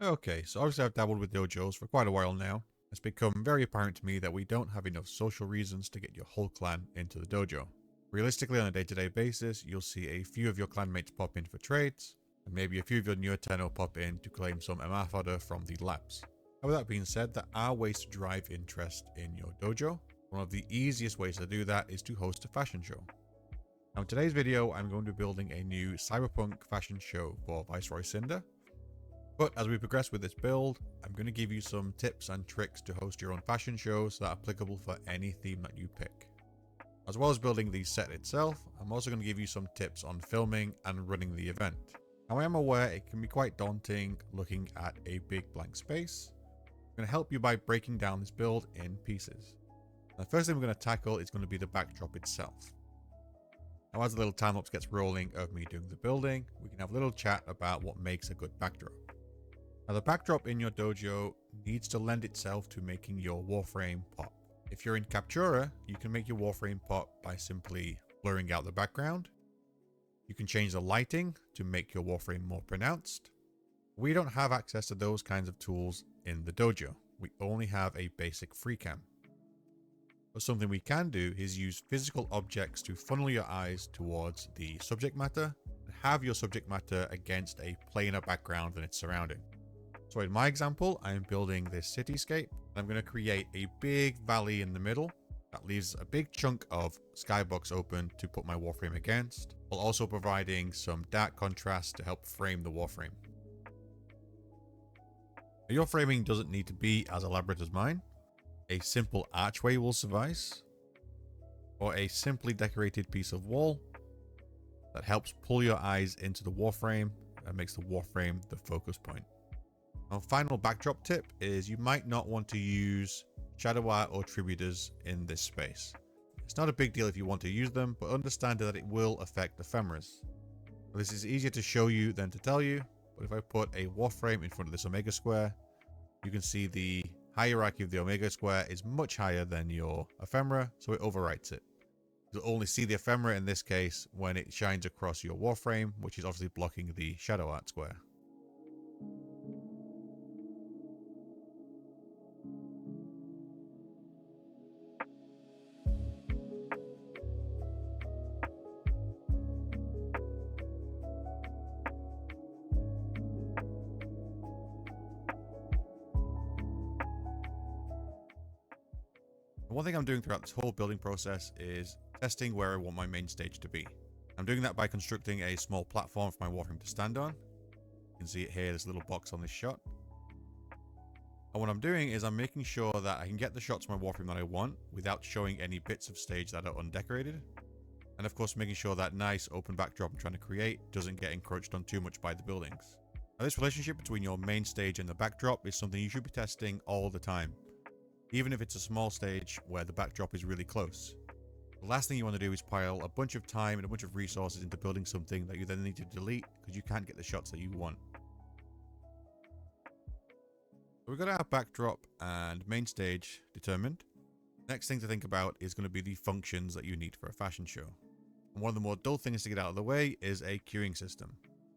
Okay, so obviously I've dabbled with dojos for quite a while now. It's become very apparent to me that we don't have enough social reasons to get your whole clan into the dojo. Realistically, on a day-to-day basis, you'll see a few of your clanmates pop in for trades, and maybe a few of your newer tenno pop in to claim some MR fodder from the labs. And with that being said, there are ways to drive interest in your dojo. One of the easiest ways to do that is to host a fashion show. Now in today's video, I'm going to be building a new cyberpunk fashion show for Viceroy Cinder. But as we progress with this build, I'm going to give you some tips and tricks to host your own fashion shows that are applicable for any theme that you pick. As well as building the set itself, I'm also going to give you some tips on filming and running the event. Now I am aware it can be quite daunting looking at a big blank space. I'm going to help you by breaking down this build in pieces. The first thing we're going to tackle is going to be the backdrop itself. Now as the little time lapse gets rolling of me doing the building, we can have a little chat about what makes a good backdrop. Now the backdrop in your dojo needs to lend itself to making your warframe pop. If you're in Captura, you can make your warframe pop by simply blurring out the background. You can change the lighting to make your warframe more pronounced. We don't have access to those kinds of tools in the dojo. We only have a basic free cam. But something we can do is use physical objects to funnel your eyes towards the subject matter and have your subject matter against a plainer background than its surrounding. So in my example, I'm building this cityscape. I'm going to create a big valley in the middle that leaves a big chunk of skybox open to put my warframe against, while also providing some dark contrast to help frame the warframe. Your framing doesn't need to be as elaborate as mine. A simple archway will suffice, or a simply decorated piece of wall that helps pull your eyes into the warframe and makes the warframe the focus point. Our final backdrop tip is you might not want to use shadow art or tributors in this space. It's not a big deal if you want to use them, but understand that it will affect ephemeras. This is easier to show you than to tell you, but if I put a warframe in front of this omega square, you can see the hierarchy of the omega square is much higher than your ephemera, so it overwrites it. You'll only see the ephemera in this case when it shines across your warframe, which is obviously blocking the shadow art square. One thing I'm doing throughout this whole building process is testing where I want my main stage to be. I'm doing that by constructing a small platform for my warframe to stand on. You can see it here, this little box on this shot. And what I'm doing is I'm making sure that I can get the shots of my warframe that I want without showing any bits of stage that are undecorated. And of course making sure that nice open backdrop I'm trying to create doesn't get encroached on too much by the buildings. Now this relationship between your main stage and the backdrop is something you should be testing all the time, even if it's a small stage where the backdrop is really close. The last thing you want to do is pile a bunch of time and a bunch of resources into building something that you then need to delete because you can't get the shots that you want. So we've got our backdrop and main stage determined. Next thing to think about is going to be the functions that you need for a fashion show. And one of the more dull things to get out of the way is a queuing system.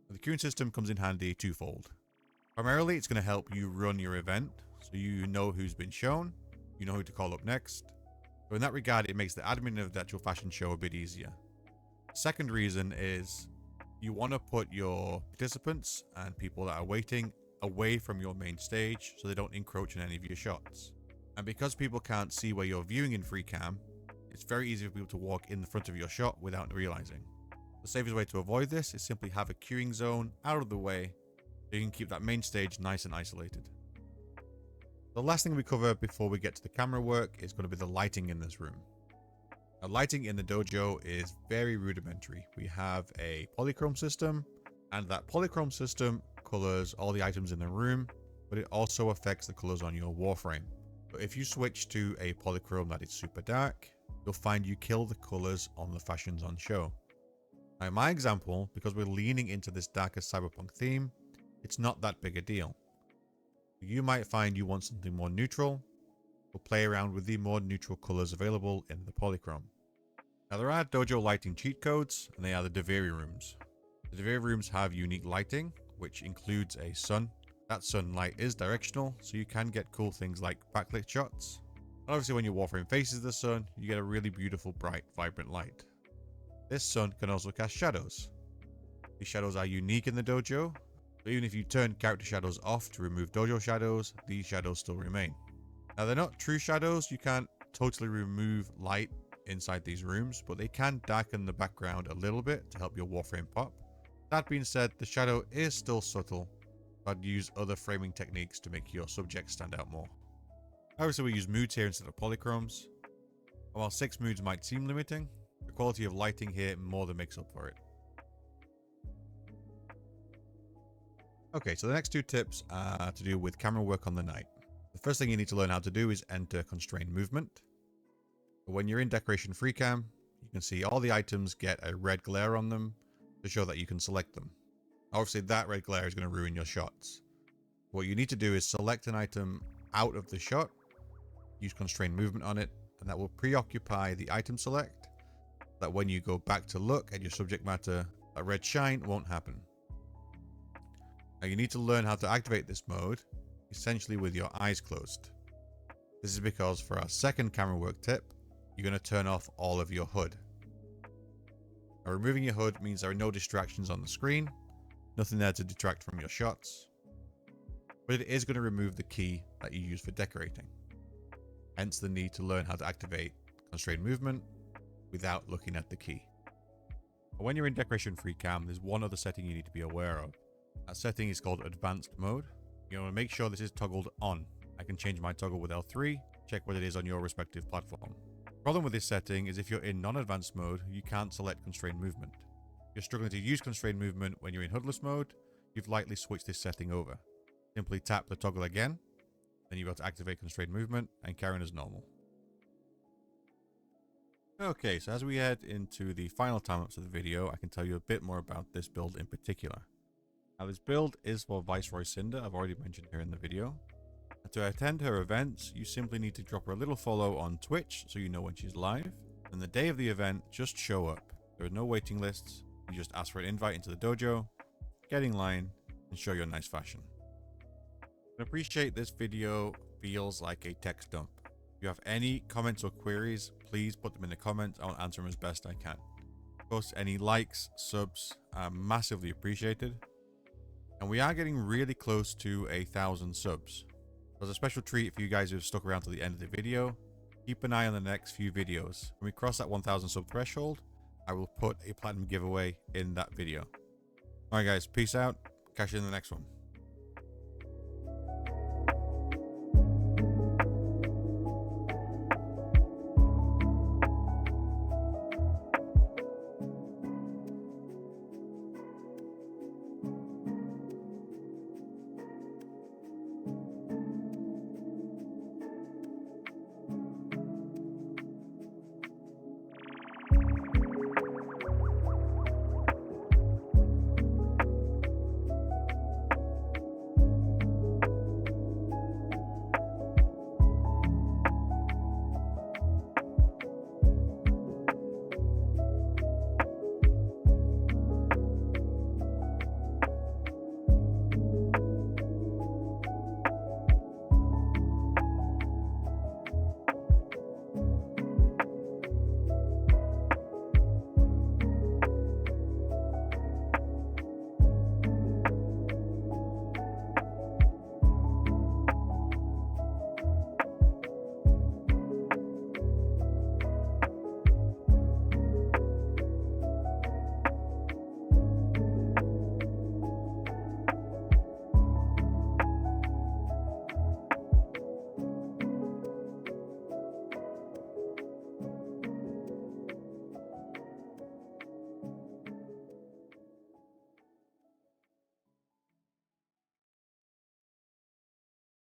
The queuing system comes in handy twofold. Primarily, it's going to help you run your event, so you know who's been shown, you know who to call up next. So in that regard, it makes the admin of the actual fashion show a bit easier. Second reason is you want to put your participants and people that are waiting away from your main stage so they don't encroach on any of your shots. And because people can't see where you're viewing in free cam, it's very easy for people to walk in the front of your shot without realizing. The safest way to avoid this is simply have a queuing zone out of the way so you can keep that main stage nice and isolated. The last thing we cover before we get to the camera work is going to be the lighting in this room. Now, lighting in the dojo is very rudimentary. We have a polychrome system, and that polychrome system colors all the items in the room, but it also affects the colors on your warframe. But if you switch to a polychrome that is super dark, you'll find you kill the colors on the fashions on show. Now in my example, because we're leaning into this darker cyberpunk theme, it's not that big a deal. You might find you want something more neutral, or play around with the more neutral colors available in the polychrome. Now there are dojo lighting cheat codes, and they are the Deviri rooms. The Deviri rooms have unique lighting, which includes a sun, That sunlight is directional, so you can get cool things like backlit shots. And obviously when your warframe faces the sun, you get a really beautiful, bright, vibrant light. This sun can also cast shadows. These shadows are unique in the dojo, but even if you turn character shadows off to remove dojo shadows, these shadows still remain. Now they're not true shadows, you can't totally remove light inside these rooms, but they can darken the background a little bit to help your warframe pop. That being said, the shadow is still subtle, but I'd use other framing techniques to make your subject stand out more. Obviously we use moods here instead of polychromes, and while 6 moods might seem limiting, the quality of lighting here more than makes up for it. Okay, so the next 2 tips are to do with camera work on the night. The first thing you need to learn how to do is enter constrained movement. When you're in decoration free cam, you can see all the items get a red glare on them to show that you can select them. Obviously that red glare is going to ruin your shots. What you need to do is select an item out of the shot, use constrained movement on it, and that will preoccupy the item select, that when you go back to look at your subject matter, that red shine won't happen. Now you need to learn how to activate this mode, essentially with your eyes closed. This is because for our second camera work tip, you're going to turn off all of your HUD. Now, removing your HUD means there are no distractions on the screen, nothing there to detract from your shots, but it is going to remove the key that you use for decorating. Hence the need to learn how to activate constrained movement without looking at the key. When you're in decoration free cam, there's one other setting you need to be aware of. That setting is called advanced mode. You want to make sure this is toggled on. I can change my toggle with L3, check what it is on your respective platform. The problem with this setting is if you're in non-advanced mode, you can't select constrained movement. If you're struggling to use constrained movement when you're in HUDless mode, you've likely switched this setting over. Simply tap the toggle again, then you'll be able to activate constrained movement and carry on as normal. Okay, so as we head into the final time-lapse of the video, I can tell you a bit more about this build in particular. Now this build is for Viceroy Cinder, I've already mentioned her in the video. And to attend her events, you simply need to drop her a little follow on Twitch so you know when she's live. And the day of the event, just show up. There are no waiting lists, you just ask for an invite into the dojo, get in line, and show your nice fashion. I appreciate this video feels like a text dump. If you have any comments or queries, please put them in the comments, I'll answer them as best I can. Of course, any likes, subs are massively appreciated. And we are getting really close to 1,000 subs. As a special treat for you guys who have stuck around to the end of the video, keep an eye on the next few videos. When we cross that 1,000 sub threshold, I will put a platinum giveaway in that video. Alright guys, peace out. Catch you in the next one.